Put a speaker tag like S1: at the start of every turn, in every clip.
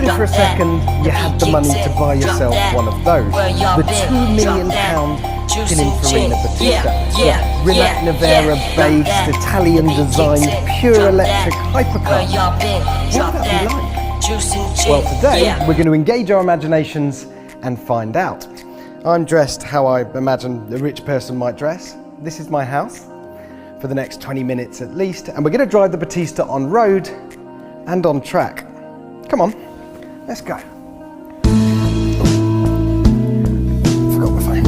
S1: Imagine for a second you had the money to buy yourself one of those. The £2 million Pininfarina Battista. Rimac Nevera based, Italian designed, pure electric hypercar. What would that be like? Well, today we're going to engage our imaginations and find out. I'm dressed how I imagine a rich person might dress. This is my house for the next 20 minutes at least, and we're going to drive the Battista on road and on track. Come on, let's go. Forgot my phone.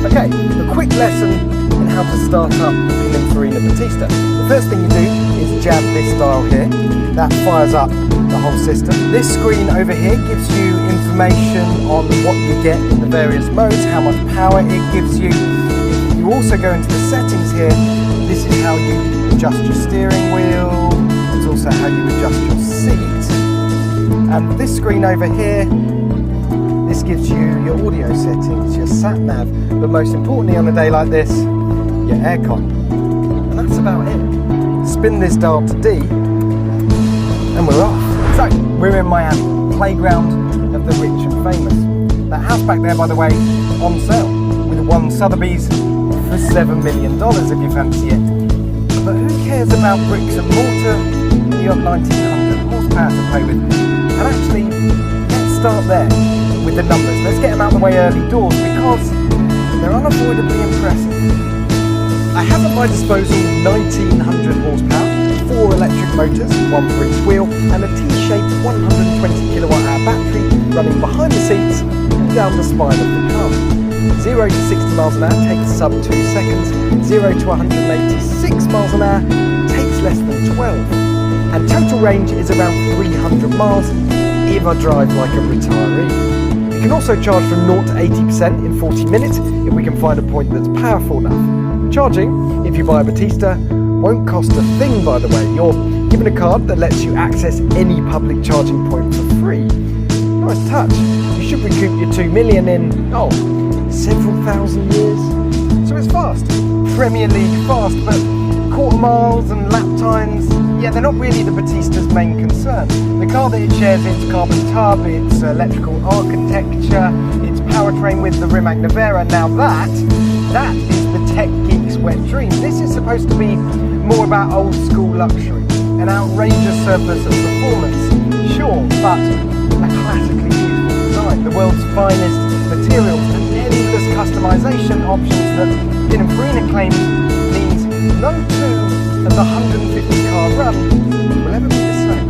S1: Okay, a quick lesson in how to start up the Pininfarina Battista. The first thing you do is jab this dial here. That fires up the whole system. This screen over here gives you information on what you get in the various modes, how much power it gives you. If you also go into the settings here, this is how you adjust your steering wheel. It's also how you adjust your seat. And this screen over here, this gives you your audio settings, your sat nav, but most importantly on a day like this, your aircon. And that's about it. Spin this dial to D, and we're off. So, we're in Miami, playground of the rich and famous. That house back there, by the way, on sale, with one Sotheby's for $7 million if you fancy it. But who cares about bricks and mortar? You got 1900 horsepower to play with. And actually, let's start there with the numbers. Let's get them out of the way early doors because they're unavoidably impressive. I have at my disposal 1900 horsepower, 4 electric motors, one for each wheel, and a T-shaped 120 kilowatt hour battery running behind the seats and down the spine of the car. 0 to 60 miles an hour takes sub 2 seconds, 0 to 186 miles an hour takes less than 12, and total range is around 300 miles if I drive like a retiree. You can also charge from 0 to 80% in 40 minutes if we can find a point that's powerful enough. Charging, if you buy a Battista, won't cost a thing, by the way. You're given a card that lets you access any public charging point for free. Nice touch. You should recoup your $2 million in, several thousand years. So it's fast. Premier League fast, but quarter miles and lap times, they're not really the Battista's main concern. The car that it shares its carbon tub, its electrical architecture, its powertrain with the Rimac Nevera, now that is the tech geek's wet dream. This is supposed to be more about old school luxury, an outrageous surplus of performance, sure, but a classically beautiful design, the world's finest materials and endless customization options that Pininfarina claims means no two of the 150 car run will ever be the same.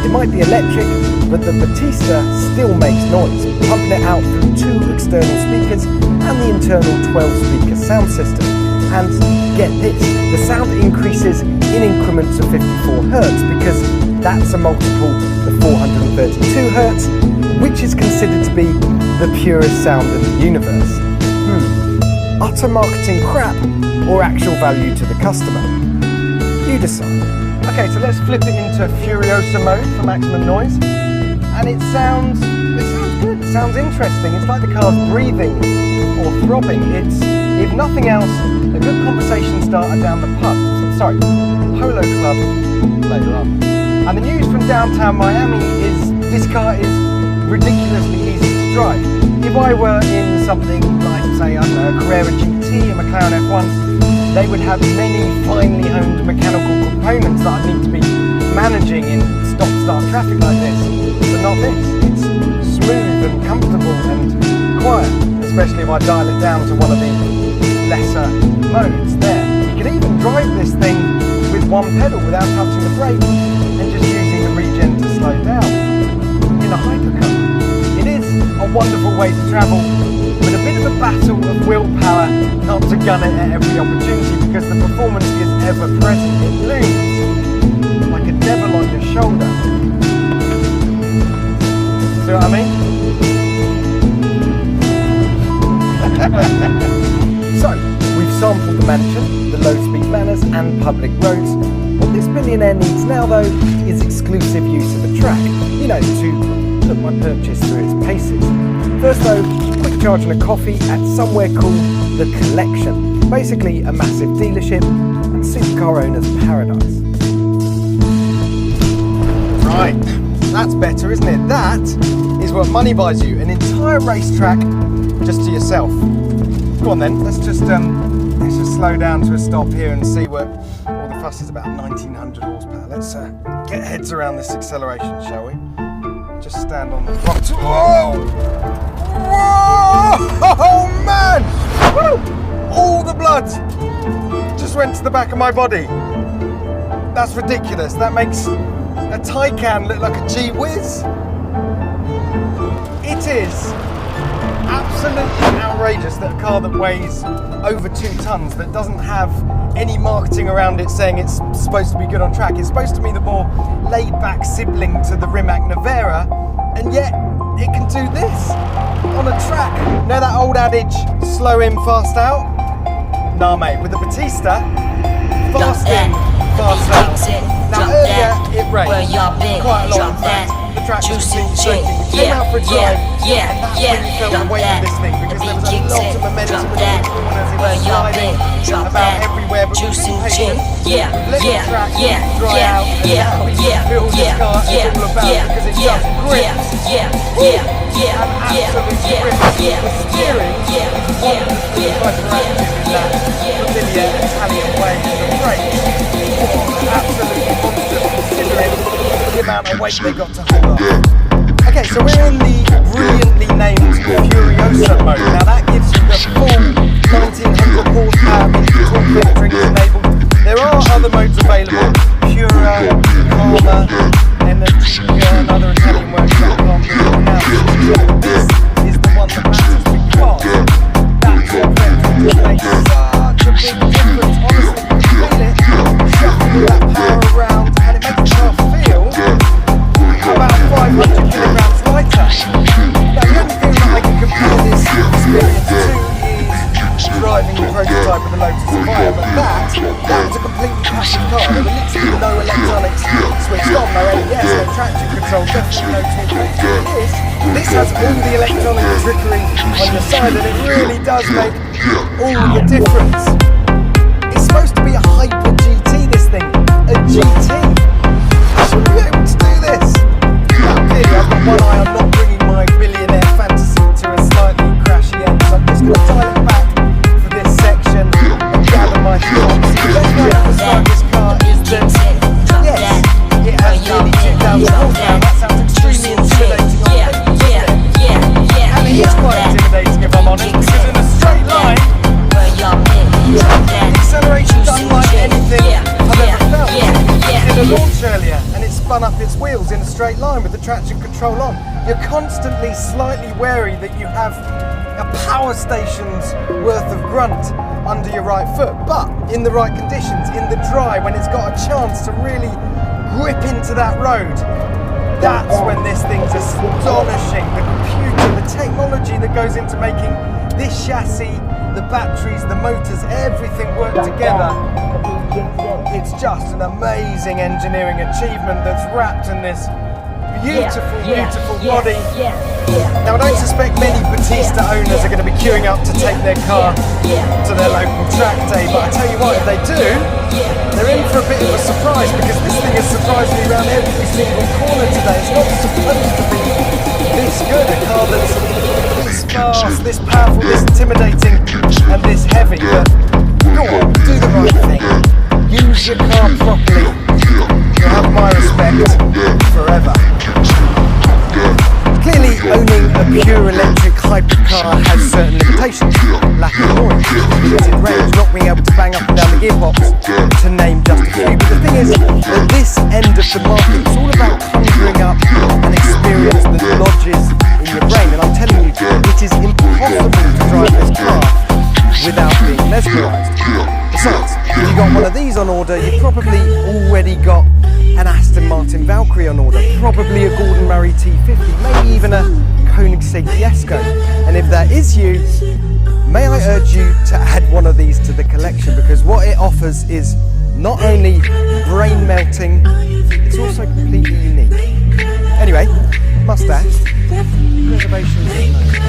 S1: It might be electric, but the Battista still makes noise, pumping it out through 2 external speakers and the internal 12-speaker sound system. And get this, the sound increases in increments of 54 Hertz because that's a multiple of 432 Hertz, which is considered to be the purest sound in the universe. Utter marketing crap or actual value to the customer? You decide. Okay, so let's flip it into Furiosa mode for maximum noise. And it sounds good, it sounds interesting. It's like the car's breathing or throbbing. It's, if nothing else, a good conversation starter down the Polo Club later on. And the news from downtown Miami is this car is ridiculously easy to drive. If I were in something like, say, I don't know, a Carrera GT, a McLaren F1, they would have many finely honed mechanical components that I'd need to be managing in stop-start traffic like this. But not this. It's smooth and comfortable and quiet, especially if I dial it down to one of the lesser modes there. You can even drive this thing with one pedal without touching the brake and just using the regen to slow down in a hypercar. It is a wonderful way to travel, but a bit of a battle of willpower not to gun it at every opportunity because the performance is ever present. It looms like a devil on your shoulder. See what I mean? So, we've sampled the mansion, the low-speed manners and public roads. What this billionaire needs now, though, is exclusive use of a track, to put my purchase through its paces. First, though, quick supercharge and a coffee at somewhere called The Collection. Basically a massive dealership and supercar owners' paradise. Right, that's better, isn't it? That is what money buys you, an entire racetrack just to yourself. Go on then, let's just slow down to a stop here and see what all the fuss is about. 1900 horsepower. Let's get heads around this acceleration, shall we? Just stand on the front. Whoa! Whoa! Oh man! Woo! All the blood just went to the back of my body. That's ridiculous. That makes a Taycan look like a gee whiz. It is absolutely outrageous that a car that weighs over 2 tons, that doesn't have any marketing around it saying it's supposed to be good on track. It's supposed to be the more laid-back sibling to the Rimac Nevera, and yet it can do this on a track. You know that old adage, slow in, fast out? Nah mate, with the Batista, fast in, fast out. Now earlier it rained, quite a lot in fact. The track was completely shaking. We came out for a drive, and that's when you felt the weight of this thing, because there was a lot of momentum in the corners. It was sliding about everywhere, but we were patient. We've let the track dry out, and now we can feel this car is all about, because it just grips. And absolutely grips. The steering is wonderfully hyperactive in that familiar Italian way, and the brakes are absolutely monstrous considering the amount of weight they got to hold on. Okay, so we're in the brilliantly named Furiosa mode. Now that gives you the full 1900 horsepower torque drinks enabled. There are other modes available, Pura, Karma, Energica, and other Italian words that I can't really pronounce. This is the one that matters because that torque vector just makes such a big difference. Honestly, you can feel it shuffling that power around, and it makes the car feel about 500 kilograms lighter. Now the only thing that I can compare this experience to is driving the prototype with the Lotus Evija, but that was a completely passive car. There were literally no electronics switched on, no ABS, no traction control, definitely no torque. This has all the electronic trickery on your side, and it really does make all the difference. It's supposed to be a hyper GT, this thing, a GT. I shouldn't be able to do this. Now clearly I've got one eye on not bringing my billionaire fantasy to a slightly crashy end, so I'm just going to dial it back for this section and gather my thoughts. The best way to describe this car is that, yes, it has nearly 2,000 horsepower. That sounds extremely intimidating on paper, doesn't it? And it is quite intimidating if I'm honest, because in a straight line, acceleration's unlike anything I've ever felt. It did a launch earlier and it spun up its wheels in a straight line with the traction control on. You're constantly slightly wary that you have a power station's worth of grunt under your right foot, but in the right conditions, in the dry, when it's got a chance to really grip into that road, that's when this thing's astonishing. The computer, the technology that goes into making this chassis, the batteries, the motors, everything work together. It's just an amazing engineering achievement that's wrapped in this beautiful, beautiful body. Now I don't suspect many Batista owners are going to be queuing up to take their car to their local track day, but I tell you what, if they do, they're in for a bit of a surprise, because this thing has surprised me around every single corner today. It's not supposed to be this good, a car that's this fast, this powerful, this intimidating, and this heavy, but go on, do the right thing. Use your car properly. You'll have my respect forever. Clearly, owning a pure electric hypercar has certain limitations. Lack of noise, limited range, not being able to bang up and down the gearbox, to name just a few. But the thing is, at this end of the market, it's all about conjuring up an experience that lodges in your brain. And I'm telling you, it is impossible to drive this car without being mesmerised. Besides, if you got one of these on order, you've probably already got an Aston Martin Valkyrie on order, probably a Gordon Murray T50, maybe even a Koenigsegg Fiasco. And if that is you, may I urge you to add one of these to the collection, because what it offers is not only brain melting, it's also completely unique. Anyway, mustache, reservations.